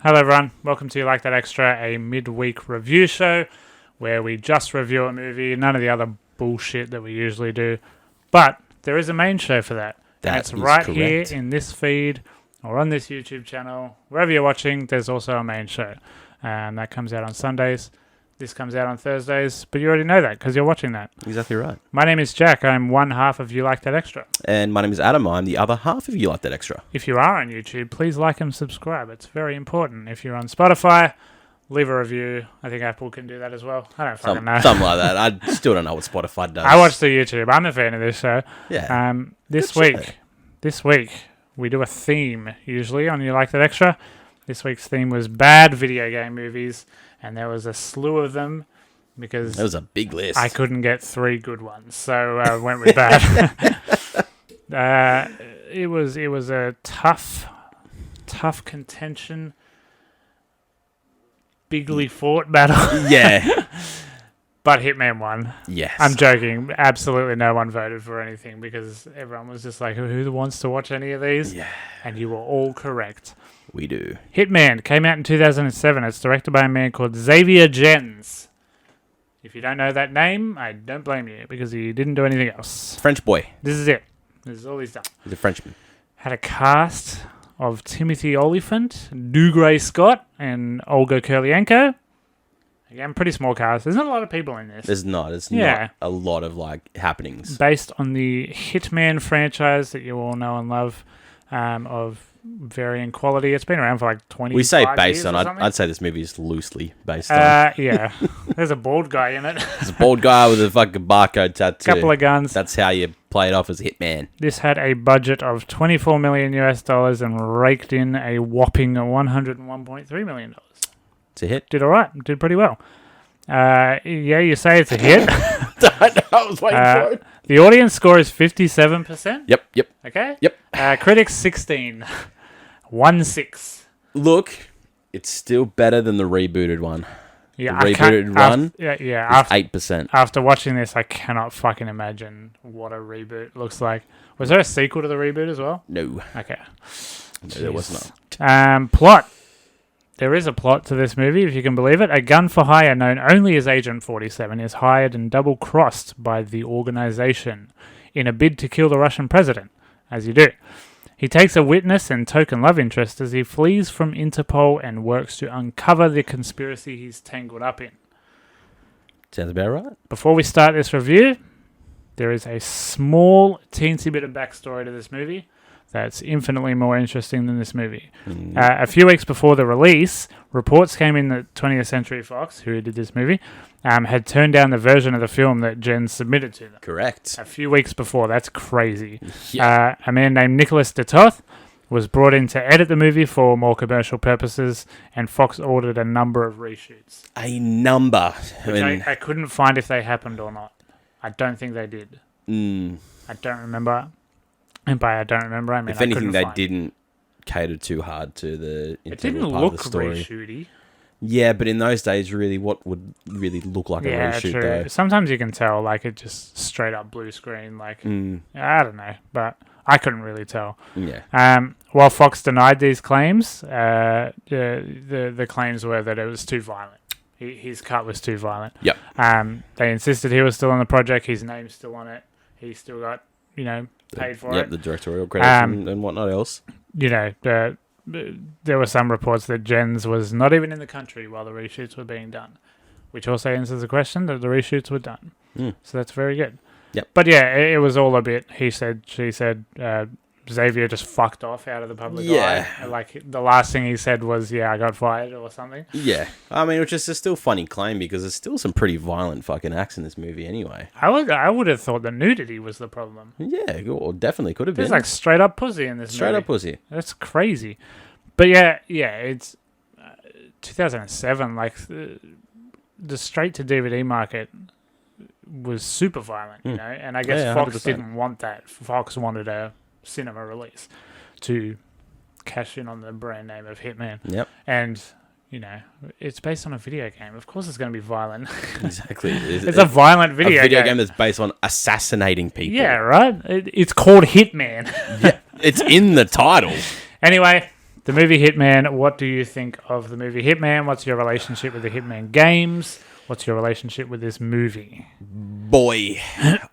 Hello everyone, welcome to You Like That Extra, a midweek review show where we just review a movie, none of the other bullshit that we usually do. But there is a main show for that. And it's right here in this feed or on this YouTube channel. Wherever you're watching, there's also a main show. And that comes out on Sundays. This comes out on Thursdays, but you already know that because you're watching that. Exactly right. My name is Jack. I'm one half of You Like That Extra. And my name is Adam. I'm the other half of You Like That Extra. If you are on YouTube, please like and subscribe. It's very important. If you're on Spotify, leave a review. I think Apple can do that as well. I don't fucking know. Something like that. I still don't know what Spotify does. I watch the YouTube. I'm a fan of this show. Yeah. This week, we do a theme usually on You Like That Extra. This week's theme was bad video game movies, and there was a slew of them because that was a big list. I couldn't get 3 good ones, so I went with bad. It was a tough contention, bigly fought battle. Yeah. But Hitman won. Yes. I'm joking. Absolutely no one voted for anything because everyone was just like, who wants to watch any of these? Yeah. And you were all correct. We do. Hitman came out in 2007. It's directed by a man called Xavier Gens. If you don't know that name, I don't blame you because he didn't do anything else. French boy. This is it. This is all he's done. He's a Frenchman. Had a cast of Timothy Olyphant, Dougray Scott, and Olga Kurylenko. Again, pretty small cast. There's not a lot of people in this. There's not. It's not a lot of happenings. Based on the Hitman franchise that you all know and love, of varying quality. It's been around for like 20 years. We say based on. I'd say this movie is loosely based on. Yeah. There's a bald guy in it. There's a bald guy with a fucking barcode tattoo. Couple of guns. That's how you play it off as Hitman. This had a budget of $24 million and raked in a whopping $101.3 million. It's a hit. Did all right. Did pretty well. Yeah, you say it's a hit. I was waiting for it. The audience score is 57%. Yep. Okay? Yep. Critics 16. 1-6. Look, it's still better than the rebooted one. Yeah, the rebooted one is after 8%. After watching this, I cannot fucking imagine what a reboot looks like. Was there a sequel to the reboot as well? No. Okay. No, there was not. Plot. There is a plot to this movie, if you can believe it. A gun for hire known only as Agent 47 is hired and double-crossed by the organization in a bid to kill the Russian president, as you do. He takes a witness and token love interest as he flees from Interpol and works to uncover the conspiracy he's tangled up in. Sounds about right. Before we start this review, there is a small, teensy bit of backstory to this movie that's infinitely more interesting than this movie. A few weeks before the release, reports came in that 20th Century Fox, who did this movie, had turned down the version of the film that Jen submitted to them. Correct. A few weeks before. That's crazy. Yeah. A man named Nicholas Detoth was brought in to edit the movie for more commercial purposes, and Fox ordered a number of reshoots. A number. Which I couldn't find if they happened or not. I don't think they did. I don't remember. And by I don't remember, I mean, if anything, they didn't cater too hard to the integral part of the story. It didn't look reshooty. Yeah, but in those days, really, what would really look like a reshoot, true. though? Sometimes you can tell, like, it just straight up blue screen, like, I don't know, but I couldn't really tell. Yeah. While Fox denied these claims, the claims were that it was too violent. His cut was too violent. Yep. They insisted he was still on the project. His name's still on it. He still got, paid for it. Yep, the directorial credits and whatnot else. There were some reports that Jens was not even in the country while the reshoots were being done, which also answers the question that the reshoots were done. So that's very good. Yep. But yeah, it was all a bit he said, she said. Xavier just fucked off out of the public eye. Like, the last thing he said was, I got fired or something. Yeah. I mean, which is a still funny claim because there's still some pretty violent fucking acts in this movie anyway. I would have thought the nudity was the problem. Yeah, or definitely could have been. There's like straight up pussy in this movie. Straight up pussy. That's crazy. But yeah, it's 2007. Like, the straight-to-DVD market was super violent, and I guess Fox 100%. didn't want that. Fox wanted a cinema release to cash in on the brand name of Hitman. Yep. And, it's based on a video game. Of course it's going to be violent. Exactly. It's a violent video game. A video game that's based on assassinating people. Yeah, right? It's called Hitman. Yeah, it's in the title. Anyway, The movie Hitman, what do you think of the movie Hitman? What's your relationship with the Hitman games? What's your relationship with this movie? Boy,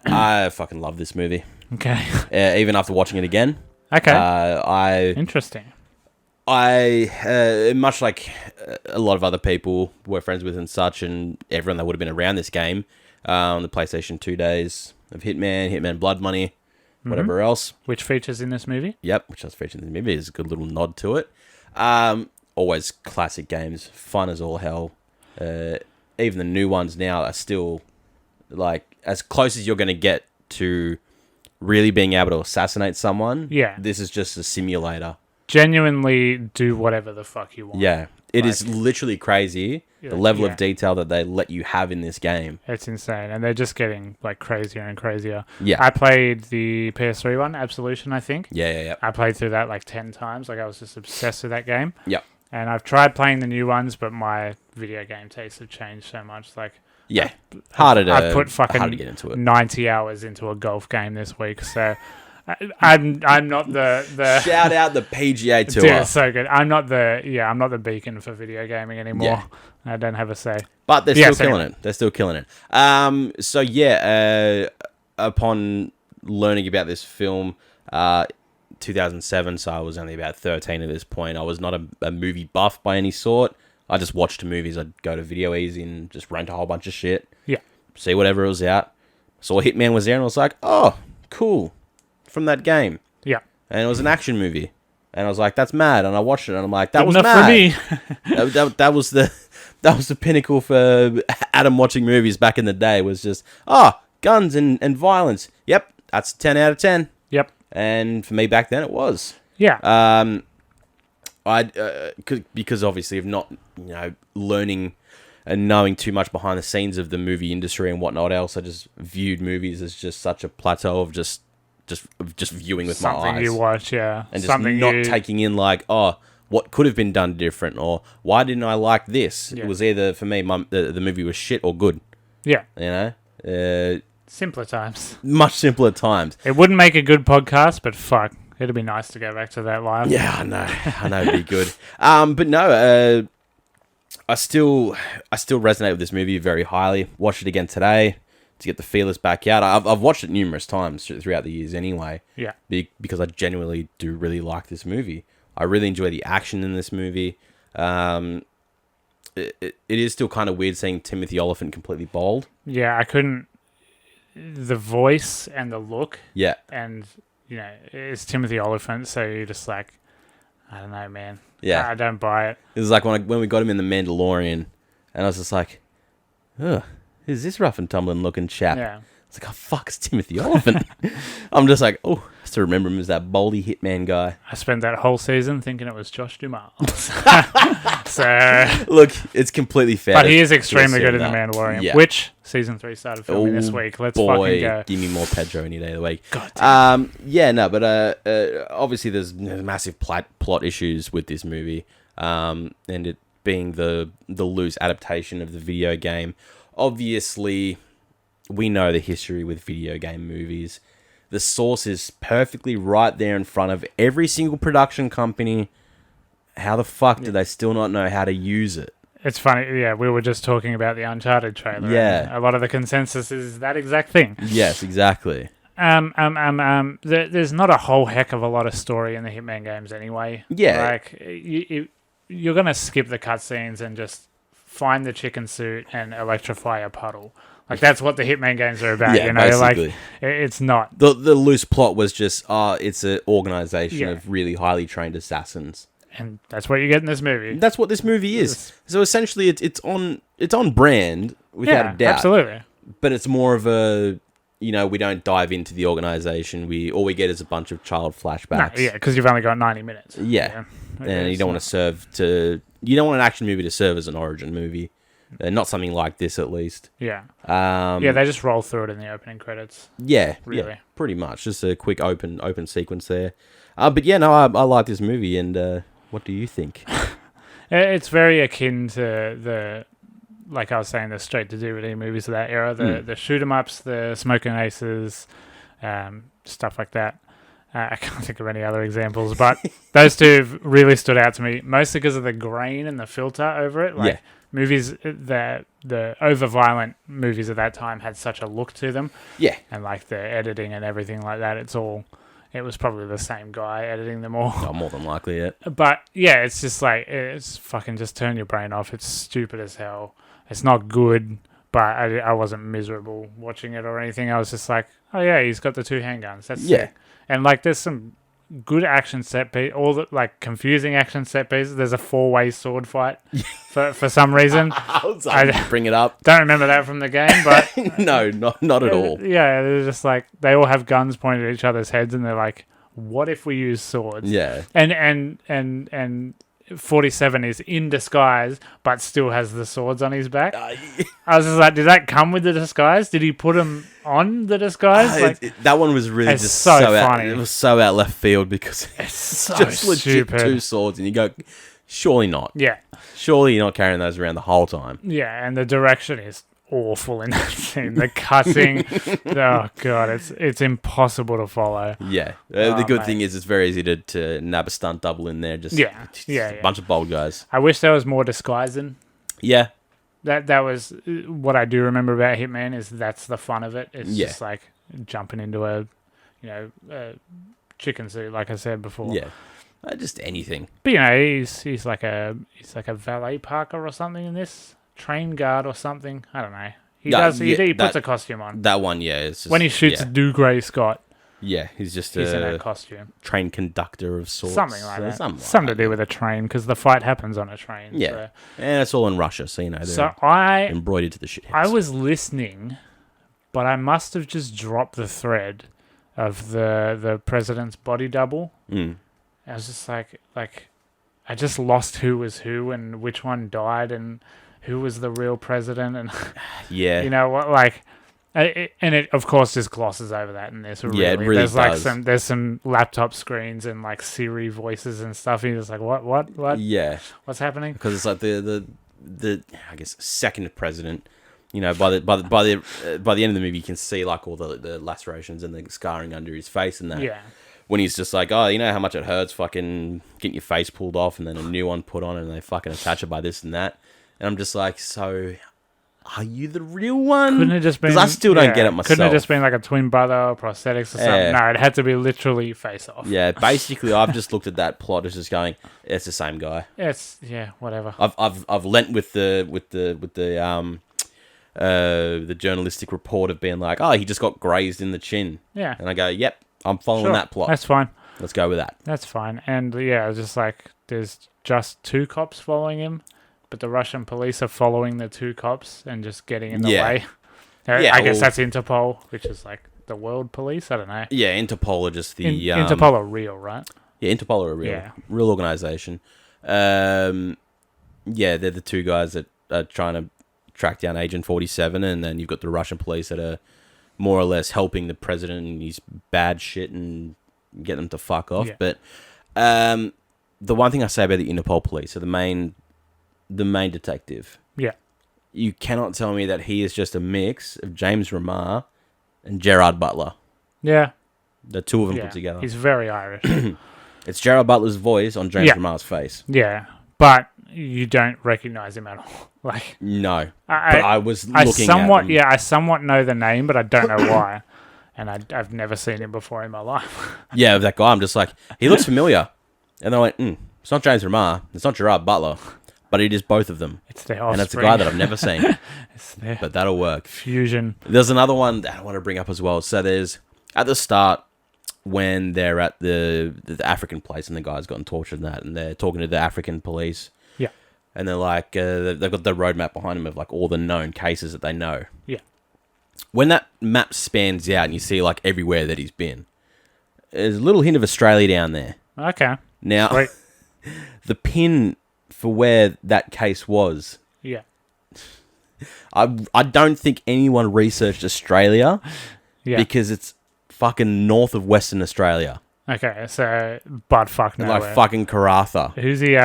I fucking love this movie. Okay. Even after watching it again. Okay. Interesting. I much like a lot of other people we're friends with and such, and everyone that would have been around this game, on the PlayStation 2 days of Hitman Blood Money, whatever else. Which features in this movie? Yep, which does feature in the movie. Is a good little nod to it. Always classic games, fun as all hell. Even the new ones now are still like as close as you're going to get to really being able to assassinate someone. Yeah. This is just a simulator. Genuinely do whatever the fuck you want. Yeah. It is literally crazy, the level of detail that they let you have in this game. It's insane, and they're just getting like crazier and crazier. Yeah. I played the PS3 one, Absolution, I think. Yeah. I played through that like 10 times. Like I was just obsessed with that game. Yep. And I've tried playing the new ones, but my video game tastes have changed so much. Like, yeah, harder to put fucking get into it. 90 hours into a golf game this week, so I'm not the shout out the PGA Tour. Dude, it's so good. I'm not the beacon for video gaming anymore. Yeah. I don't have a say. But they're still killing it. They're still killing it. So yeah, upon learning about this film, 2007, so I was only about 13 at this point. I was not a movie buff by any sort. I just watched movies. I'd go to Video Easy and just rent a whole bunch of shit. Yeah. See whatever was out. Saw Hitman was there and I was like, oh, cool. From that game. Yeah. And it was an action movie. And I was like, that's mad. And I watched it and I'm like, that was enough mad. For me. that was the pinnacle for Adam watching movies back in the day, was just, guns and violence. Yep. That's 10 out of 10. Yep. And for me back then it was. Yeah. Because obviously of not, learning and knowing too much behind the scenes of the movie industry and whatnot else, I just viewed movies as just such a plateau of just viewing with my eyes. Something you watch, yeah. And just not taking in like, what could have been done different, or why didn't I like this? Yeah. It was either, for me, the movie was shit or good. Yeah. Simpler times. Much simpler times. It wouldn't make a good podcast, but fuck. It'd be nice to go back to that live. Yeah, I know it'd be good. But no, I still resonate with this movie very highly. Watched it again today to get the feelers back out. I've watched it numerous times throughout the years anyway. Yeah. Because I genuinely do really like this movie. I really enjoy the action in this movie. It is still kind of weird seeing Timothy Olyphant completely bald. Yeah, I couldn't. The voice and the look. Yeah. And, it's Timothy Olyphant, so you're just like, I don't know, man. Yeah. I don't buy it. It was like when we got him in The Mandalorian, and I was just like, ugh, who's this rough and tumbling looking chap? Yeah. It's like, oh, fuck, it's Timothy Olyphant. I'm just like, oh, I still remember him as that baldy hitman guy. I spent that whole season thinking it was Josh Duhamel. So look, it's completely fair. But he is extremely good in The Mandalorian, which season 3 started filming this week. Let's fucking go. Give me more Pedro any day of the week. God damn. Obviously there's massive plot issues with this movie, and it being the loose adaptation of the video game. Obviously, we know the history with video game movies. The source is perfectly right there in front of every single production company. How the fuck do they still not know how to use it? It's funny, yeah, we were just talking about the Uncharted trailer. Yeah. A lot of the consensus is that exact thing. Yes, exactly. There's not a whole heck of a lot of story in the Hitman games anyway. Yeah. Like, you're going to skip the cutscenes and just find the chicken suit and electrify a puddle. Like, that's what the Hitman games are about, basically. Like, it's not. The loose plot was just, it's an organization of really highly trained assassins. And that's what you get in this movie. That's what this movie is. So essentially, it's on brand, without a doubt. Absolutely. But it's more of a, we don't dive into the organization. All we get is a bunch of child flashbacks. No, yeah, because you've only got 90 minutes. Yeah. And you don't want you don't want an action movie to serve as an origin movie. Not something like this, at least. Yeah. They just roll through it in the opening credits. Yeah. Really. Yeah, pretty much. Just a quick open sequence there. But yeah, no, I like this movie, and what do you think? It's very akin to the, like I was saying, the straight-to-DVD movies of that era, the shoot-'em-ups, the Smoking Aces, stuff like that. I can't think of any other examples, but those two really stood out to me, mostly because of the grain and the filter over it. Like movies, the over-violent movies at that time had such a look to them. Yeah. And like the editing and everything like that, it was probably the same guy editing them all. Oh, more than likely, yeah. But yeah, it's just like, it's fucking just turn your brain off. It's stupid as hell. It's not good, but I wasn't miserable watching it or anything. I was just like, oh yeah, he's got the 2 handguns. That's sick. And like, there's some good action set piece, all the like confusing action set pieces. There's a 4-way sword fight for some reason. I bring it up. Don't remember that from the game, but no, not at all. Yeah, they're just like, they all have guns pointed at each other's heads, and they're like, what if we use swords? Yeah. And 47 is in disguise, but still has the swords on his back. I was just like, did that come with the disguise? Did he put them on the disguise? That one was really just so funny. It was so out left field because it's so just stupid. legit 2 swords, and you go, surely not. Yeah. Surely you're not carrying those around the whole time. Yeah, and the direction is awful in that scene. The cutting, oh god, it's impossible to follow. Yeah, the good thing is it's very easy to nab a stunt double in there. Just a bunch of bold guys. I wish there was more disguising. Yeah, that was what I do remember about Hitman. Is that's the fun of it. It's just like jumping into a chicken suit, like I said before. Yeah, just anything. But he's like a valet parker or something in this. Train guard or something. I don't know. He puts a costume on. That one, yeah. It's just, when he shoots Dougray Scott. Yeah, he's in that costume. Train conductor of sorts. Something like that. Something to do with a train, because the fight happens on a train. Yeah. So. And it's all in Russia, so they're embroidered to the shit. I was listening, but I must have just dropped the thread of the president's body double. I was just like, I just lost who was who and which one died and who was the real president, and you know what, like, and it of course just glosses over that in this. Really. Yeah, it really there's does. Like there's some laptop screens and like Siri voices and stuff. And you're just like, what? Yeah, what's happening? Because it's like the I guess second president. You know, by the end of the movie, you can see like all the lacerations and the scarring under his face and that. Yeah. When he's just like, oh, you know how much it hurts, fucking getting your face pulled off and then a new one put on, and they fucking attach it by this and that. And I'm just like, so, are you the real one? Couldn't it just been... Because I still don't get it myself. Couldn't it just been like a twin brother or prosthetics or something? No, it had to be literally face off. Yeah, basically, I've just looked at that plot as just going, it's the same guy. Whatever. I've lent with the journalistic report of being like, oh, he just got grazed in the chin. Yeah. And I go, yep, I'm following that plot. That's fine. Let's go with that. That's fine. And yeah, just like, there's just 2 cops following him. But the Russian police are following the 2 cops and just getting in the way. I guess that's Interpol, which is like the world police. I don't know. Yeah, Interpol are just the... Interpol are real, right? Yeah, Interpol are a real organization. Yeah, they're the 2 guys that are trying to track down Agent 47, and then you've got the Russian police that are more or less helping the president and his bad shit and get them to fuck off. Yeah. But the one thing I say about the Interpol police are the main detective. Yeah. You cannot tell me that he is just a mix of James Remar and Gerard Butler. Yeah. The 2 of them put together. He's very Irish. It's Gerard Butler's voice on James Remar's face. Yeah. But you don't recognize him at all. Like, no. But I was looking at him. Yeah, I somewhat know the name, but I don't know why. And I've never seen him before in my life. Yeah, that guy, I'm just like, he looks familiar. And I went, it's not James Remar. It's not Gerard Butler. But it is both of them. It's their offspring. And it's a guy that I've never seen. But that'll work. Fusion. There's another one that I want to bring up as well. So there's, at the start, when they're at the African place and the guy's gotten tortured and that, and they're talking to the African police. Yeah. And they're like, they've got the roadmap behind them of like all the known cases that they know. Yeah. When that map spans out and you see like everywhere that he's been, there's a little hint of Australia down there. Okay. Now, the pin for where that case was. Yeah. I don't think anyone researched Australia because it's fucking north of Western Australia. Okay, so butt fuck nowhere. Like fucking Karratha. Who's he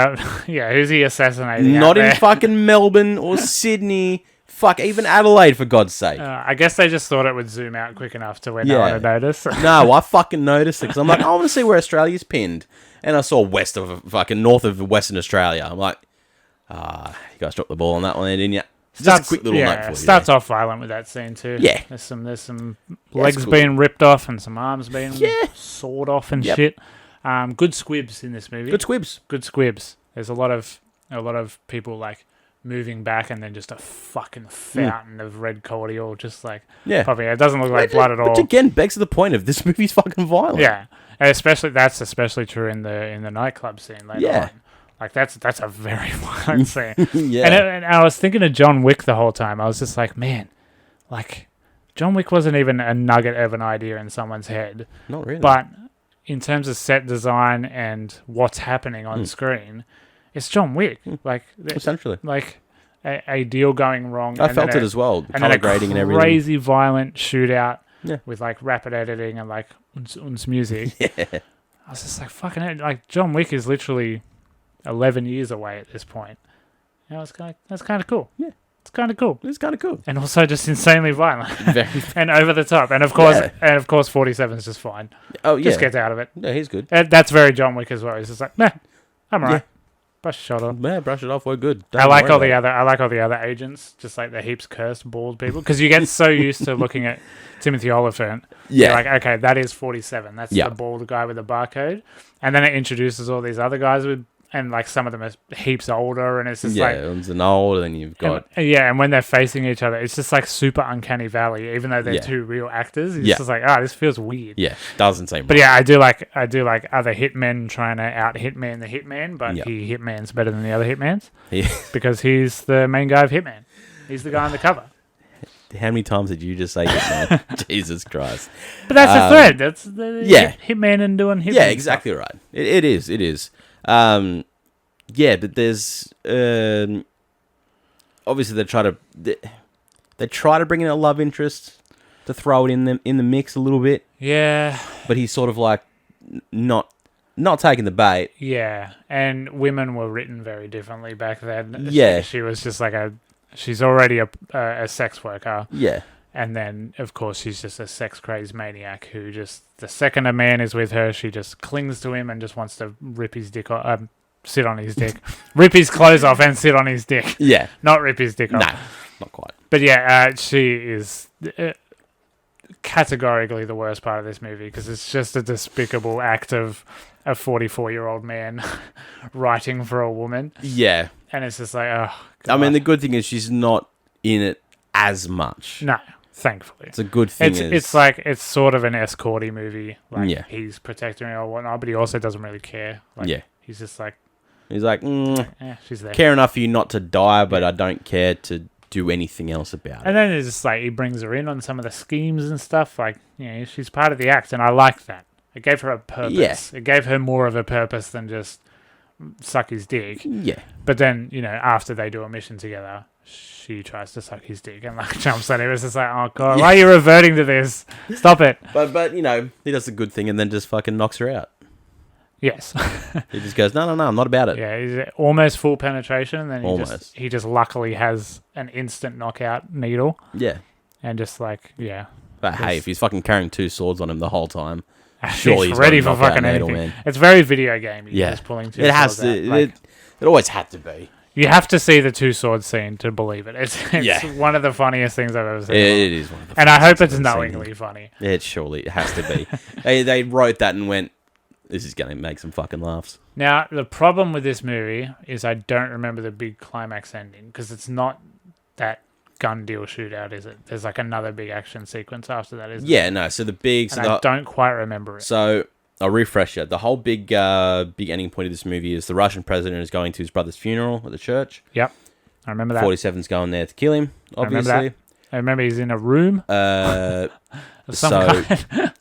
who's he assassinating? Not in fucking Melbourne or Sydney, Fuck, even Adelaide, for God's sake. I guess they just thought it would zoom out quick enough to where no one would notice. No, I fucking noticed it because I'm like, I want to see where Australia's pinned. And I saw north of Western Australia. I'm like, you guys dropped the ball on that one, didn't you? Just a quick little note for you. Starts off violent with that scene too. Yeah. There's some legs being ripped off and some arms being sawed off and shit. Good squibs in this movie. Good squibs. There's a lot of people like moving back and then just a fucking fountain of red cordial just like popping out. It doesn't look like blood at all. Which again begs to the point of this movie's fucking violent. Yeah. And that's especially true in the nightclub scene later on. Like that's a very violent scene. And I was thinking of John Wick the whole time. I was just like, man, like John Wick wasn't even a nugget of an idea in someone's head. Not really. But in terms of set design and what's happening on screen, it's John Wick. Like essentially, like a deal going wrong. I felt it as well. The color grading and everything. Crazy violent shootout with like rapid editing and like uns music. I was just like, fucking hell. Like John Wick is literally 11 years away at this point. You know, that's kind of cool. Yeah. It's kind of cool. It's kind of cool. And also just insanely violent. Very and over the top. And of course 47 is just fine. Oh, yeah. Just gets out of it. Yeah, he's good. That's very John Wick as well. He's just like, nah, I'm alright. Brush your shot on. Yeah, brush it off. We're good. I like all the other agents, just like the heaps cursed bald people, because you get so used to looking at Timothy Olyphant. Yeah. You're like, okay, that is 47. That's the bald guy with the barcode. And then it introduces all these other guys and like some of them are heaps older, and it's just like one's an old, and then you've got and when they're facing each other, it's just like super uncanny valley, even though they're two real actors. It's just like, this feels weird. Yeah, doesn't seem. But I do like other hitmen trying to out hitman the hitman, but he hitman's better than the other hitmans because he's the main guy of Hitman. He's the guy on the cover. How many times did you just say Hitman? Jesus Christ! But that's the thread. That's the hitman and doing hitman. Yeah, exactly stuff. Right. It is. But there's obviously they try to bring in a love interest to throw it in the mix a little bit. Yeah, but he's sort of like not taking the bait. Yeah, and women were written very differently back then. Yeah, she was just like she's already a sex worker. Yeah. And then, of course, she's just a sex-crazed maniac who just, the second a man is with her, she just clings to him and just wants to rip his dick off, sit on his dick. Rip his clothes off and sit on his dick. Yeah. Not rip his dick off. No, not quite. But she is categorically the worst part of this movie because it's just a despicable act of a 44-year-old man writing for a woman. Yeah. And it's just like, oh, God. I mean, the good thing is she's not in it as much. No. Thankfully, it's a good thing. It's like it's sort of an escorty movie. Like he's protecting her or whatnot, but he also doesn't really care. Like, he's just like she's there. Care enough for you not to die, but I don't care to do anything else about it. And then it's just like he brings her in on some of the schemes and stuff. Like she's part of the act, and I like that. It gave her a purpose. Yeah. It gave her more of a purpose than just suck his dick. Yeah. But then after they do a mission together, she tries to suck his dick and like jumps at him. It's just like, oh God, why are you reverting to this? Stop it. But he does a good thing and then just fucking knocks her out. Yes. He just goes, no, I'm not about it. Yeah, he's almost full penetration, and then he just luckily has an instant knockout needle. Yeah. And just like, yeah. But hey, if he's fucking carrying two swords on him the whole time, surely he's ready for fucking anything. Man. It's very video gamey. Yeah. Just pulling two it has swords to. out. It always had to be. You have to see the two swords scene to believe it. It's one of the funniest things I've ever seen. It is one of the funniest and I hope it's knowingly funny. It has to be. they wrote that and went, this is going to make some fucking laughs. Now, the problem with this movie is I don't remember the big climax ending because it's not that gun deal shootout, is it? There's like another big action sequence after that, isn't it? Yeah, no. So the big... I don't quite remember it. So... I'll refresh you. The whole big ending point of this movie is the Russian president is going to his brother's funeral at the church. Yep. I remember that. 47's going there to kill him, obviously. I remember he's in a room. Kind.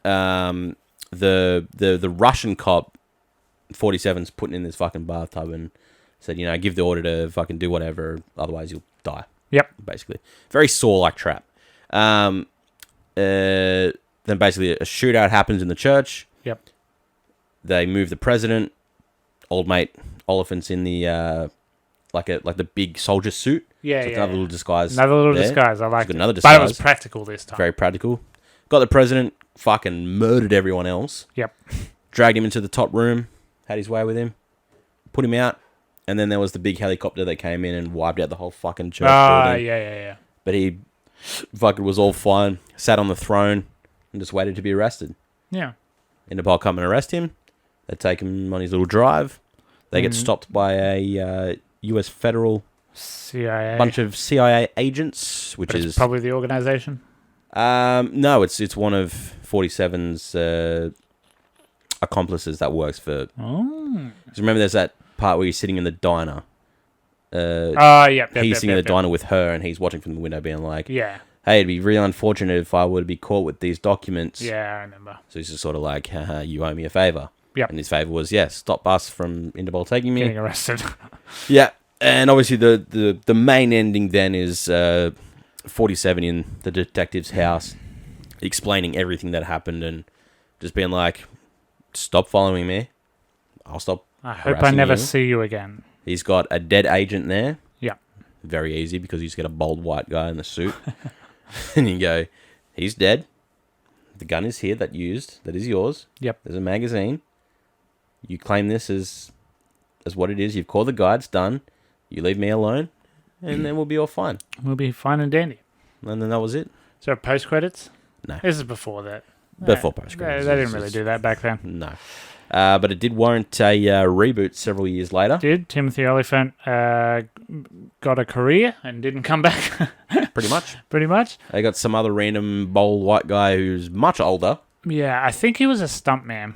The Russian cop, 47's putting in this fucking bathtub and said, give the order to fucking do whatever, otherwise you'll die. Yep. Basically. Very Saw-like trap. Then basically a shootout happens in the church. Yep. They move the president, old mate Oliphant's in the like the big soldier suit. Yeah, So yeah. another little disguise. Another little there. disguise. I liked Got it. another But it was disguise. practical this time. Very practical. Got the president, fucking murdered everyone else. Yep. Dragged him into the top room, had his way with him, put him out, and then there was the big helicopter that came in and wiped out the whole fucking church building. Yeah. But he fucking was all fine, sat on the throne, and just waited to be arrested. Yeah. Interpol come and arrest him. They take him on his little drive. They get stopped by a U.S. federal CIA. bunch of CIA agents, which But it's is probably the organization. no, it's one of 47's accomplices that works for. Oh. 'Cause remember, there's that part where he's sitting in the diner. Yep. He's sitting in the diner with her, and he's watching from the window, being like, Yeah. "Hey, it'd be really unfortunate if I were to be caught with these documents." Yeah, I remember. So he's just sort of like, haha, "You owe me a favor." Yep. And his favor was, yes, stop us from Interpol taking me. Getting arrested. Yeah, and obviously the main ending then is 47 in the detective's house, explaining everything that happened and just being like, "Stop following me. I'll stop." I hope I harassing never you." see you again. He's got a dead agent there. Yeah. Very easy because you just get a bald white guy in the suit, and you go, "He's dead. The gun is here that is yours. Yep. There's a magazine. You claim this as what it is. You've called the guy. It's done. You leave me alone, and then we'll be all fine." We'll be fine and dandy. And then that was it. Is there post credits? No. This is before that. Before post-credits. They didn't really do that back then. No. But it did warrant a reboot several years later. Did Timothy Olyphant got a career and didn't come back? Pretty much. Pretty much. They got some other random bald white guy who's much older. Yeah, I think he was a stuntman.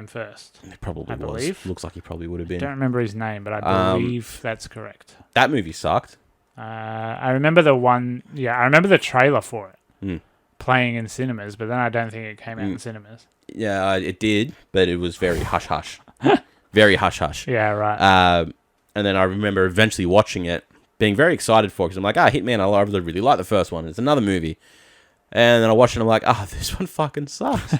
First. He probably I was. believe. Looks like he probably would have I been. don't remember his name, but I believe that's correct. That movie sucked. I remember the one. Yeah, I remember the trailer for it Mm. playing in cinemas, but then I don't think it came out in cinemas. Yeah, it did, but it was very hush-hush. Very hush-hush. Yeah, right. And then I remember eventually watching it, being very excited for it, because I'm like, Hitman, I really like the first one. It's another movie. And then I watched it, and I'm like, this one fucking sucks.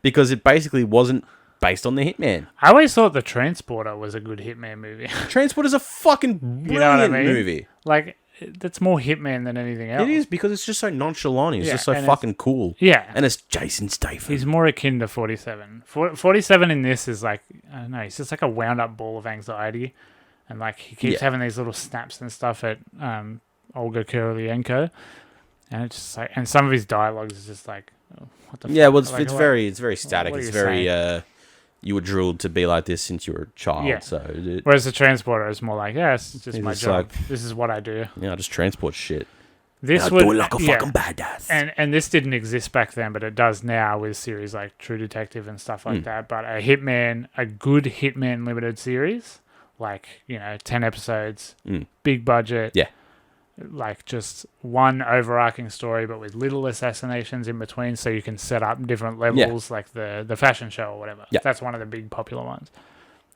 Because it basically wasn't based on the Hitman. I always thought The Transporter was a good Hitman movie. Transporter's a fucking brilliant You know what I mean? movie. Like, that's more Hitman than anything else. It is, because it's just so nonchalant. It's Yeah, just so and fucking cool. Yeah. And it's Jason Statham. He's more akin to 47. 47 in this is like, I don't know, he's just like a wound up ball of anxiety. And like, he keeps having these little snaps and stuff at Olga Kurylenko. And it's just like, and some of his dialogue is just like, what the Yeah, fuck? well, Like, it's very static. what are It's you very, you were drilled to be like this since you were a child. Yeah. So, Whereas The Transporter is more like, it's just It's my just job. like- This is what I do. I just transport shit. This I would, do it like a fucking badass. and this didn't exist back then, but it does now with series like True Detective and stuff like that. But a good Hitman limited series, like 10 episodes, big budget, Yeah. like just one overarching story, but with little assassinations in between, so you can set up different levels, like the fashion show or whatever. Yeah. That's one of the big popular ones.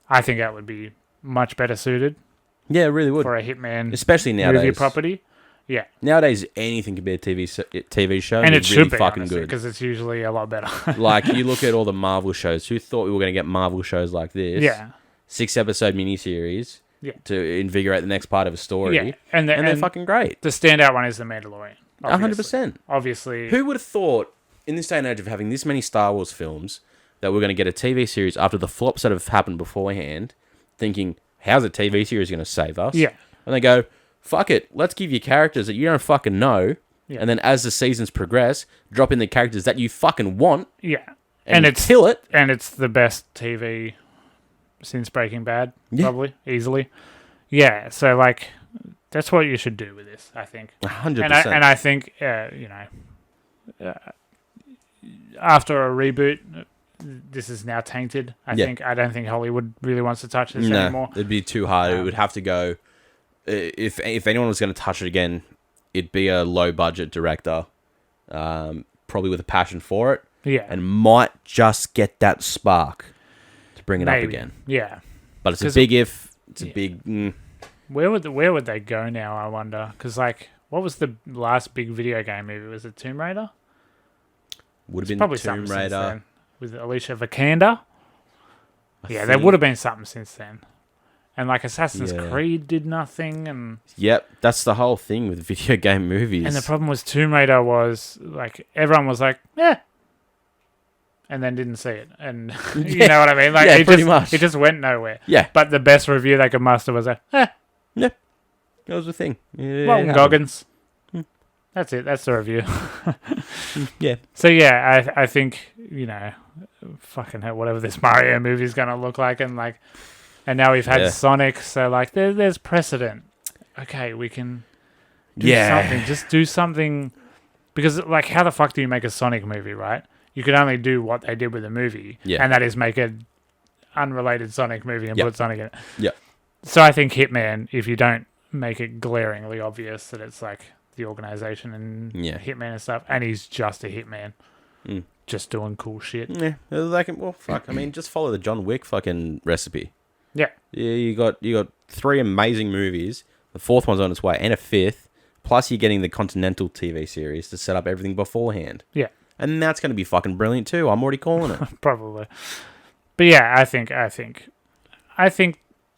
I think that would be much better suited Yeah, it really would. for a Hitman Especially movie nowadays. property. Yeah, Nowadays, anything can be a TV show. and it really should be fucking good. because it's usually a lot better. Like, you look at all the Marvel shows. Who thought we were going to get Marvel shows like this? Yeah, 6-episode miniseries Yeah. to invigorate the next part of a story. yeah, and And they're fucking great. the standout one is The Mandalorian. 100%. Obviously, Who would have thought, in this day and age of having this many Star Wars films, that we're going to get a TV series after the flops that have happened beforehand, thinking, how's a TV series going to save us? Yeah. And they go, fuck it, let's give you characters that you don't fucking know, Yeah. and then as the seasons progress, drop in the characters that you fucking want, Yeah, and it's kill it. and it's the best TV since Breaking Bad, probably easily. Yeah, so like that's what you should do with this, I think. 100%. And I think after a reboot, this is now tainted. I don't think Hollywood really wants to touch this anymore. It'd be too hard. It would have to go. If anyone was going to touch it again, it'd be a low budget director, probably with a passion for it, Yeah, and might just get that spark to bring it up again. Yeah, But it's a big if. It's a Yeah. big. where would they go now? I wonder, because like, what was the last big video game movie? Was it Tomb Raider? Would have It's been probably Tomb something since Raider. then with Alicia Vikander. I Yeah, there think. would have been something since then. And like Assassin's Yeah. Creed did nothing, and Yep, that's the whole thing with video game movies. the problem was Tomb Raider was like everyone was like, yeah, and then didn't see it, and you know what I mean? Like Yeah, it pretty just much. it just went nowhere. Yeah, But the best review they could muster was that was the thing. Yeah, Walton it Goggins. That's it. That's the review. happened. Yeah. So yeah, I think fucking hell, whatever this Mario movie is gonna look like, and now we've had Yeah. Sonic, so like there's precedent. Okay, we can do Yeah. something. Just do something, because like how the fuck do you make a Sonic movie, right? You can only do what they did with the movie, Yeah. and that is make an unrelated Sonic movie and Yep. put Sonic in it. Yep. So I think Hitman, if you don't make it glaringly obvious that it's like the organization and Yeah. Hitman and stuff, and he's just a Hitman, Mm. just doing cool shit. Yeah, well, fuck. I mean, just follow the John Wick fucking recipe. Yeah. Yeah, you got 3 amazing movies. The 4th one's on its way, and a 5th. Plus, you're getting the Continental TV series to set up everything beforehand. Yeah. And that's going to be fucking brilliant too. I'm already calling it. Probably. But yeah, I think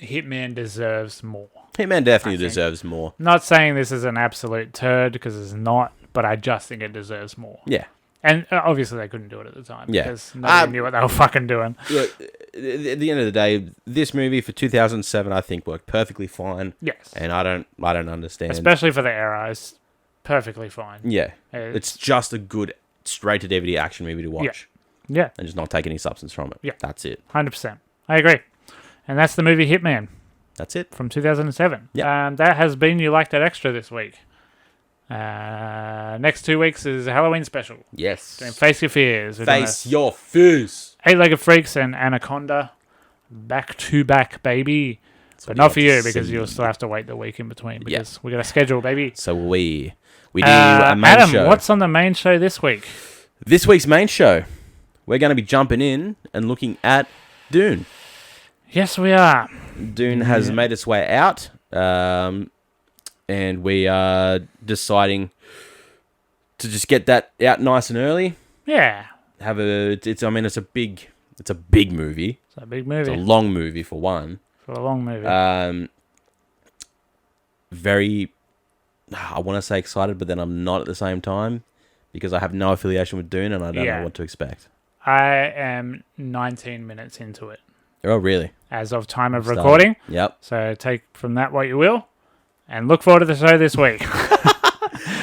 Hitman deserves more. Hitman definitely I think- deserves more. Not saying this is an absolute turd, because it's not, but I just think it deserves more. Yeah. And obviously they couldn't do it at the time, Yeah. because nobody knew what they were fucking doing. Look, at the end of the day, this movie for 2007, I think worked perfectly fine, Yes. and I don't understand. Especially for the era, it's perfectly fine. Yeah, It's it's just a good straight to DVD action movie to watch, yeah, and just not take any substance from it. Yeah. That's it. 100%. I agree. And that's the movie Hitman That's it. from 2007. Yeah. That has been You Like That Extra this week. Next 2 weeks is a Halloween special. Yes. Doing Face Your Fears. We're doing Face your fears. Eight-Legged Freaks and Anaconda. Back to back, baby. But not for you, because you'll still have to wait the week in between, because we got a schedule, baby. So we do a main Adam, show. what's on the main show this week? This week's main show? We're going to be jumping in and looking at Dune. Yes, we are. Dune has made its way out, and we are deciding to just get that out nice and early. Yeah. It's a big movie. It's a big It's movie. a long movie for one. For a long movie. Very, I want to say excited, but then I'm not at the same time, because I have no affiliation with Dune and I don't know what to expect. I am 19 minutes into it Oh, really? as of time of Started. recording. Yep. So take from that what you will, and look forward to the show this week.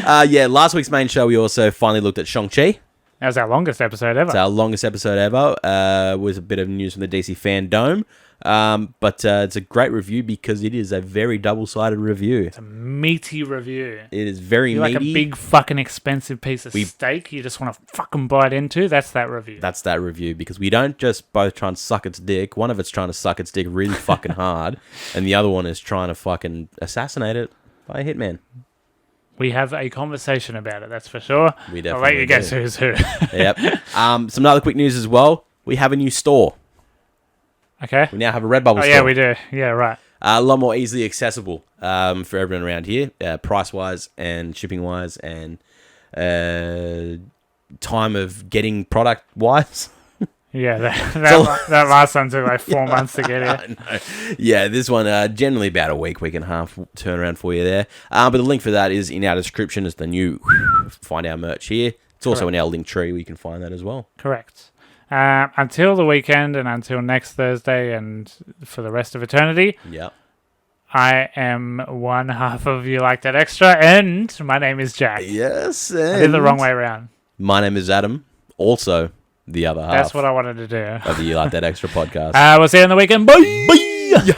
Last week's main show, we also finally looked at Shang-Chi. That was our longest episode ever. It's our longest episode ever, with a bit of news from the DC fandom. But it's a great review because it is a very double-sided review. It's a meaty review. It is very You meaty. like a big fucking expensive piece of steak you just want to fucking bite into? That's that review. That's that review, because we don't just both try and suck its dick. One of it's trying to suck its dick really fucking hard, and the other one is trying to fucking assassinate it by a hitman. We have a conversation about it, that's for sure. We I'll let you definitely guess do. who's who. Yep. Some other quick news as well. We have a new store. Okay. We now have a Redbubble Oh, store. yeah, we do. Yeah, right. A lot more easily accessible for everyone around here, price-wise and shipping-wise and time of getting product-wise. Yeah, that last one took like 4 months to get here. I know. Yeah, this one generally about a week and a half turnaround for you there. But the link for that is in our description. It's the new Find Our merch here. It's also in our link tree where you can find that as well. Correct. Until the weekend and until next Thursday and for the rest of eternity, Yep. I am one half of You Like That Extra, and my name is Jack. Yes. I did the wrong way around. My name is Adam. Also the other half That's what I wanted to do. of the You Like That Extra podcast. We'll see you on the weekend. Bye. Bye.